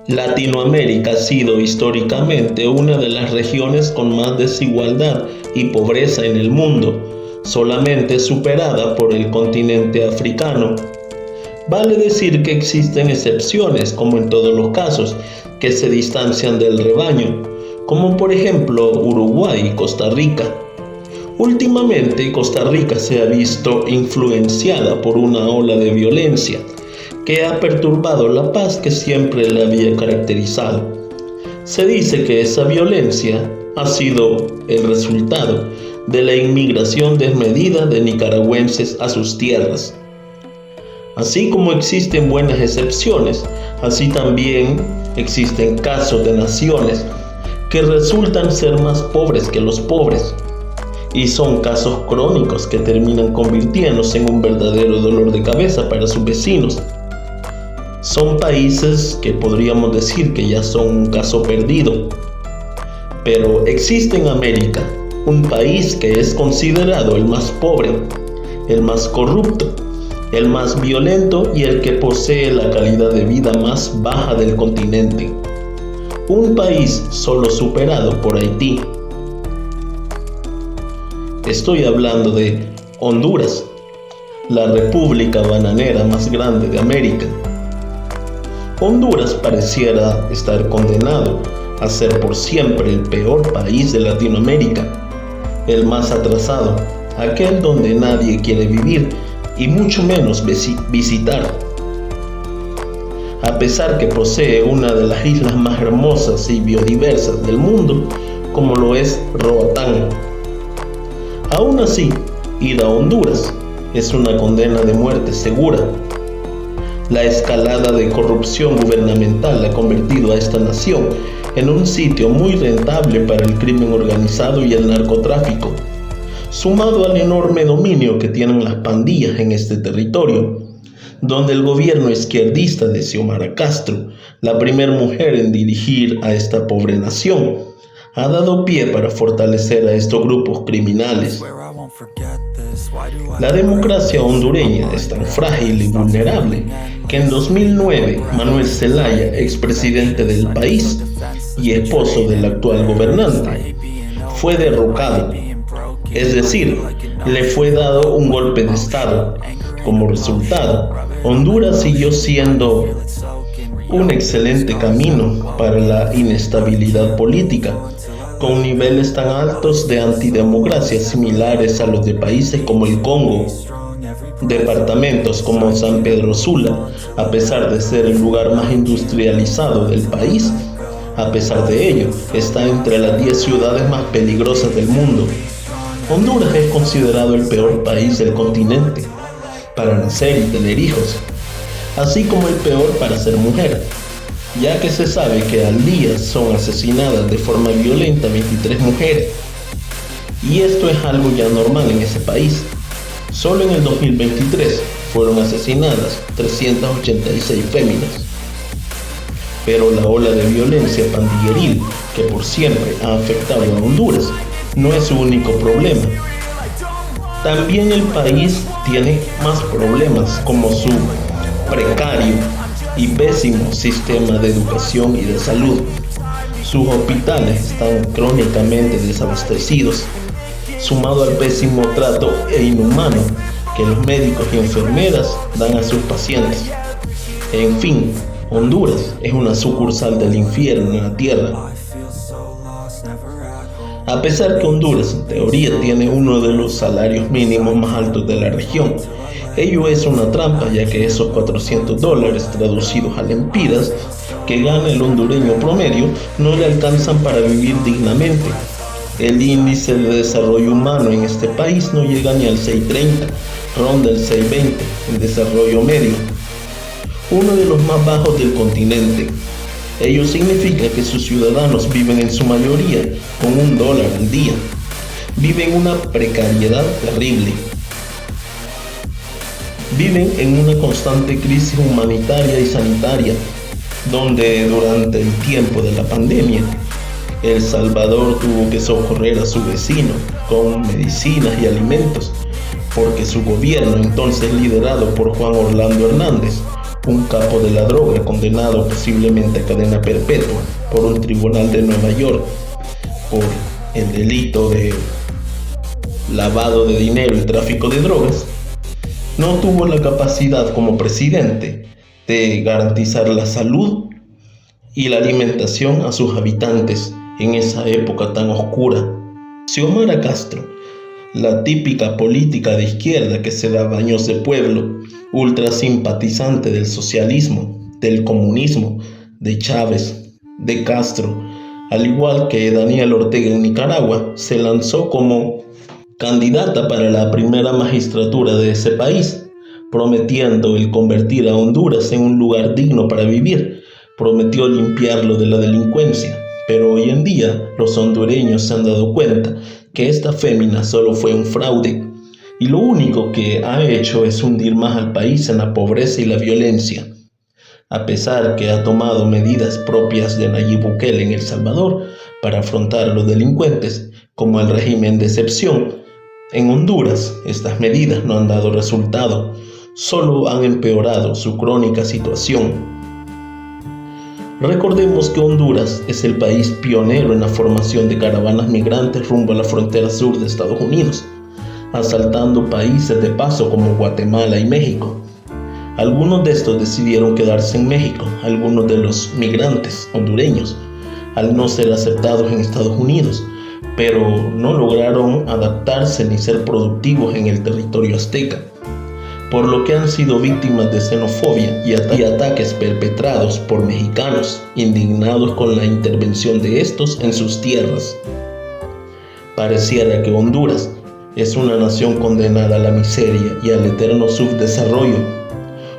Latinoamérica ha sido históricamente una de las regiones con más desigualdad y pobreza en el mundo, solamente superada por el continente africano. Vale decir que existen excepciones, como en todos los casos, que se distancian del rebaño, como por ejemplo Uruguay y Costa Rica. Últimamente, Costa Rica se ha visto influenciada por una ola de violencia que ha perturbado la paz que siempre la había caracterizado. Se dice que esa violencia ha sido el resultado de la inmigración desmedida de nicaragüenses a sus tierras. Así como existen buenas excepciones, así también existen casos de naciones que resultan ser más pobres que los pobres. Y son casos crónicos que terminan convirtiéndose en un verdadero dolor de cabeza para sus vecinos. Son países que podríamos decir que ya son un caso perdido. Pero existe en América un país que es considerado el más pobre, el más corrupto, el más violento y el que posee la calidad de vida más baja del continente. Un país solo superado por Haití. Estoy hablando de Honduras, la república bananera más grande de América. Honduras pareciera estar condenado a ser por siempre el peor país de Latinoamérica, el más atrasado, aquel donde nadie quiere vivir y mucho menos visitar. A pesar que posee una de las islas más hermosas y biodiversas del mundo, como lo es Roatán. Aún así, ir a Honduras es una condena de muerte segura. La escalada de corrupción gubernamental ha convertido a esta nación en un sitio muy rentable para el crimen organizado y el narcotráfico, sumado al enorme dominio que tienen las pandillas en este territorio, donde el gobierno izquierdista de Xiomara Castro, la primera mujer en dirigir a esta pobre nación, ha dado pie para fortalecer a estos grupos criminales. La democracia hondureña es tan frágil y vulnerable que en 2009 Manuel Zelaya, expresidente del país y esposo del actual gobernante, fue derrocado. Es decir, le fue dado un golpe de estado. Como resultado, Honduras siguió siendo un excelente camino para la inestabilidad política, con niveles tan altos de antidemocracia similares a los de países como el Congo. Departamentos como San Pedro Sula, a pesar de ser el lugar más industrializado del país, a pesar de ello, está entre las 10 ciudades más peligrosas del mundo. Honduras es considerado el peor país del continente para nacer y tener hijos, así como el peor para ser mujer, ya que se sabe que al día son asesinadas de forma violenta 23 mujeres. Y esto es algo ya normal en ese país. Solo en el 2023 fueron asesinadas 386 féminas. Pero la ola de violencia pandilleril que por siempre ha afectado a Honduras no es su único problema. También el país tiene más problemas como su precario y pésimo sistema de educación y de salud. Sus hospitales están crónicamente desabastecidos, sumado al pésimo trato e inhumano que los médicos y enfermeras dan a sus pacientes. En fin, Honduras es una sucursal del infierno en la tierra. A pesar que Honduras en teoría tiene uno de los salarios mínimos más altos de la región, ello es una trampa, ya que esos $400 traducidos a lempiras que gana el hondureño promedio no le alcanzan para vivir dignamente. El índice de desarrollo humano en este país no llega ni al 630, ronda el 620 en desarrollo medio, uno de los más bajos del continente. Ello significa que sus ciudadanos viven en su mayoría con $1 al día. Viven una precariedad terrible. Viven en una constante crisis humanitaria y sanitaria, donde durante el tiempo de la pandemia, El Salvador tuvo que socorrer a su vecino con medicinas y alimentos, porque su gobierno, entonces liderado por Juan Orlando Hernández, un capo de la droga condenado posiblemente a cadena perpetua por un tribunal de Nueva York por el delito de lavado de dinero y tráfico de drogas, no tuvo la capacidad como presidente de garantizar la salud y la alimentación a sus habitantes en esa época tan oscura. Xiomara Castro, la típica política de izquierda que se da baños de pueblo, ultra simpatizante del socialismo, del comunismo, de Chávez, de Castro, al igual que Daniel Ortega en Nicaragua, se lanzó como candidata para la primera magistratura de ese país, prometiendo el convertir a Honduras en un lugar digno para vivir. Prometió limpiarlo de la delincuencia, pero hoy en día los hondureños se han dado cuenta que esta fémina solo fue un fraude y lo único que ha hecho es hundir más al país en la pobreza y la violencia. A pesar que ha tomado medidas propias de Nayib Bukele en El Salvador para afrontar a los delincuentes, como el régimen de excepción, en Honduras estas medidas no han dado resultado, solo han empeorado su crónica situación. Recordemos que Honduras es el país pionero en la formación de caravanas migrantes rumbo a la frontera sur de Estados Unidos, asaltando países de paso como Guatemala y México. Algunos de estos decidieron quedarse en México, algunos de los migrantes hondureños, al no ser aceptados en Estados Unidos, pero no lograron adaptarse ni ser productivos en el territorio azteca, por lo que han sido víctimas de xenofobia y ataques perpetrados por mexicanos, indignados con la intervención de estos en sus tierras. Pareciera que Honduras es una nación condenada a la miseria y al eterno subdesarrollo.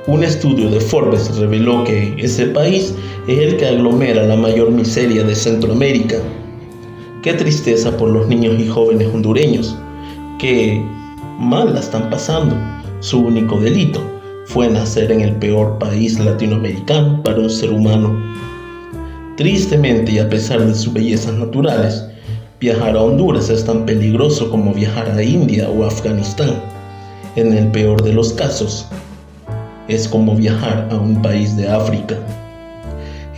Un estudio de Forbes reveló que ese país es el que aglomera la mayor miseria de Centroamérica. Qué tristeza por los niños y jóvenes hondureños, que mal la están pasando. Su único delito fue nacer en el peor país latinoamericano para un ser humano. Tristemente, y a pesar de sus bellezas naturales, viajar a Honduras es tan peligroso como viajar a India o Afganistán. En el peor de los casos, es como viajar a un país de África.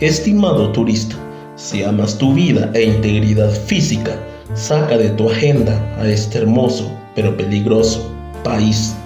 Estimado turista, si amas tu vida e integridad física, saca de tu agenda a este hermoso pero peligroso país.